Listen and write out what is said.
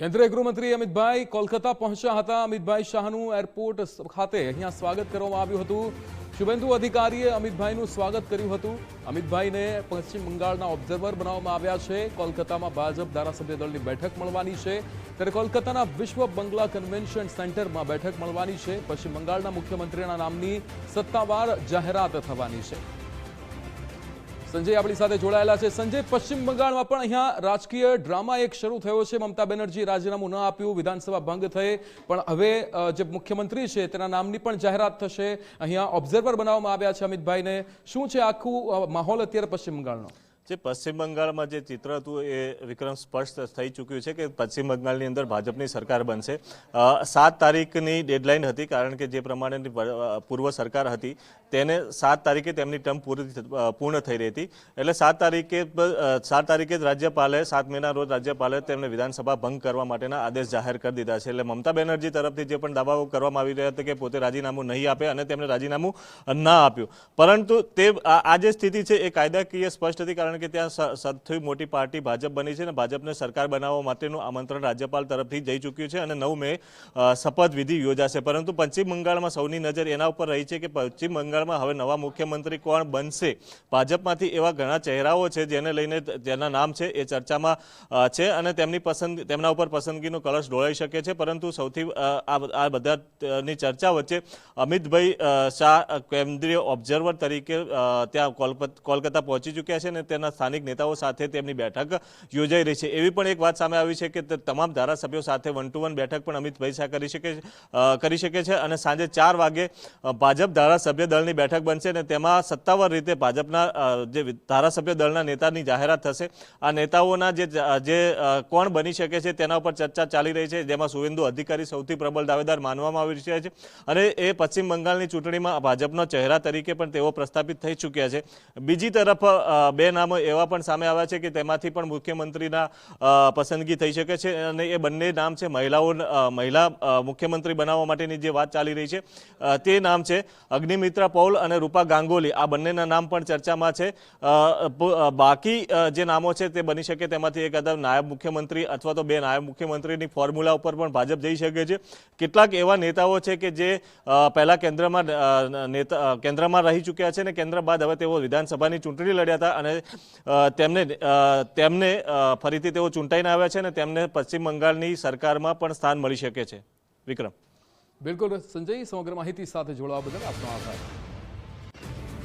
કેન્દ્રીય ગૃહમંત્રી અમિત ભાઈ કોલકાતા પહોંચ્યા હતા। અમિત ભાઈ શાહનું એરપોર્ટ ખાતે અહીંયા સ્વાગત કરવામાં આવ્યું હતું। શુભેન્દુ અધિકારીએ અમિત ભાઈનું સ્વાગત કર્યું હતું। અમિત ભાઈને પશ્ચિમ બંગાળના ઓબ્ઝર્વર બનાવવામાં આવ્યા છે। કોલકાતામાં ભાજપ ધારાસભ્ય દળની બેઠક મળવાની છે, ત્યારે કોલકાતાના વિશ્વ બંગલા કન્વેન્શન સેન્ટરમાં બેઠક મળવાની છે। પશ્ચિમ બંગાળના મુખ્યમંત્રીના નામની સત્તાવાર જાહેરાત થવાની છે। સંજય આપણી સાથે જોડાયેલા છે। સંજય, પશ્ચિમ બંગાળમાં પણ અહીંયા રાજકીય ડ્રામા એક શરૂ થયો છે। મમતા બેનર્જી રાજીનામું ન આપ્યું, વિધાનસભા ભંગ થઈ, પણ હવે જે મુખ્યમંત્રી છે તેના નામની પણ જાહેરાત થશે। અહીંયા ઓબ્ઝર્વર બનાવવામાં આવ્યા છે અમિતભાઈને। શું છે આખું માહોલ અત્યારે પશ્ચિમ બંગાળનો? જે પશ્ચિમ બંગાળમાં જે ચિત્ર હતું એ વિક્રમ સ્પષ્ટ થઈ ચૂક્યું છે કે પશ્ચિમ બંગાળની અંદર ભાજપની સરકાર બનશે। 7 તારીખની ડેડલાઇન હતી, કારણ કે જે પ્રમાણેની પૂર્વ સરકાર હતી તેને 7 તારીખે તેમની ટર્મ પૂર્ણ થઈ રહી હતી। એટલે 7 તારીખે જ રાજ્યપાલે 7 મેના રોજ રાજ્યપાલે તેમને વિધાનસભા ભંગ કરવા માટેના આદેશ જાહેર કરી દીધા છે। એટલે મમતા બેનર્જી તરફથી જે પણ દાવાઓ કરવામાં આવી રહ્યા હતા કે પોતે રાજીનામું નહીં આપે અને તેમણે રાજીનામું ના આપ્યું, પરંતુ તે આ જે સ્થિતિ છે એ કાયદાકીય સ્પષ્ટ હતી, કારણ કે ત્યાં સૌથી મોટી પાર્ટી ભાજપ બની છે અને ભાજપને સરકાર બનાવવા માટેનું આમંત્રણ રાજ્યપાલ તરફથી જઈ ચૂક્યું છે અને 9 મે શપથવિધિ યોજાશે। પરંતુ પશ્ચિમ બંગાળમાં સૌની નજર એના ઉપર રહી છે કે પશ્ચિમ બંગાળમાં હવે નવા મુખ્યમંત્રી કોણ બનશે। ભાજપમાંથી એવા ઘણા ચહેરાઓ છે જેને લઈને જેના નામ છે એ ચર્ચામાં છે અને તેમના ઉપર પસંદગીનો કળશ ઢોળાઈ શકે છે, પરંતુ સૌથી આ બધાની ચર્ચા વચ્ચે અમિતભાઈ શાહ કેન્દ્રીય ઓબ્ઝર્વર તરીકે ત્યાં કોલકાતા પહોંચી ચૂક્યા છે અને તેના સ્થાનિક નેતાઓ સાથે તેમની બેઠક યોજાઈ રહી છે। એવી પણ એક વાત સામે આવી છે કે તમામ ધારાસભ્યો સાથે 1-to-1 બેઠક પણ અમિતભાઈ શાહ કરી શકે છે અને સાંજે 4 વાગે ભાજપ ધારાસભ્ય દળની બેઠક બનશે અને તેમાં સત્તાવાર રીતે ભાજપના જે ધારાસભ્ય દળના નેતાની જાહેરાત થશે। આ નેતાઓના જે કોણ બની શકે છે તેના ઉપર ચર્ચા ચાલી રહી છે, જેમાં શુભેન્દુ અધિકારી સૌથી પ્રબળ દાવેદાર માનવામાં આવી રહ્યા છે અને એ પશ્ચિમ બંગાળની ચૂંટણીમાં ભાજપનો ચહેરા તરીકે પણ તેઓ પ્રસ્થાપિત થઈ ચૂક્યા છે। બીજી તરફ 2 નામો એવા પણ સામે આવ્યા છે કે તેમાંથી પણ મુખ્યમંત્રીના પસંદગી થઈ શકે છે અને એ બંને નામ છે મહિલા મુખ્યમંત્રી બનાવવા માટેની જે વાત ચાલી રહી છે તે નામ છે અગ્નિમિત્રા પૌલ અને રૂપા ગાંગોલી। આ બંનેના નામ પણ ચર્ચામાં છે। બાકી જે નામો છે તે બની શકે તેમાંથી એક નાયબ મુખ્યમંત્રી અથવા તો 2 નાયબ મુખ્યમંત્રીની ફોર્મ્યુલા ઉપર પણ ભાજપ જઈ શકે છે। કેટલાક એવા નેતાઓ છે કે જે પહેલા કેન્દ્રમાં રહી ચૂક્યા છે અને કેન્દ્ર બાદ હવે તેઓ વિધાનસભાની ચૂંટણી લડ્યા હતા અને તેમને ફરીથી તેઓ ચૂંટાઈને આવ્યા છે અને તેમને પશ્ચિમ બંગાળની સરકારમાં પણ સ્થાન મળી શકે છે। વિક્રમ, બિલકુલ સંજય, સમગ્ર માહિતી સાથે જોડાવા બદલ આપનો આભાર।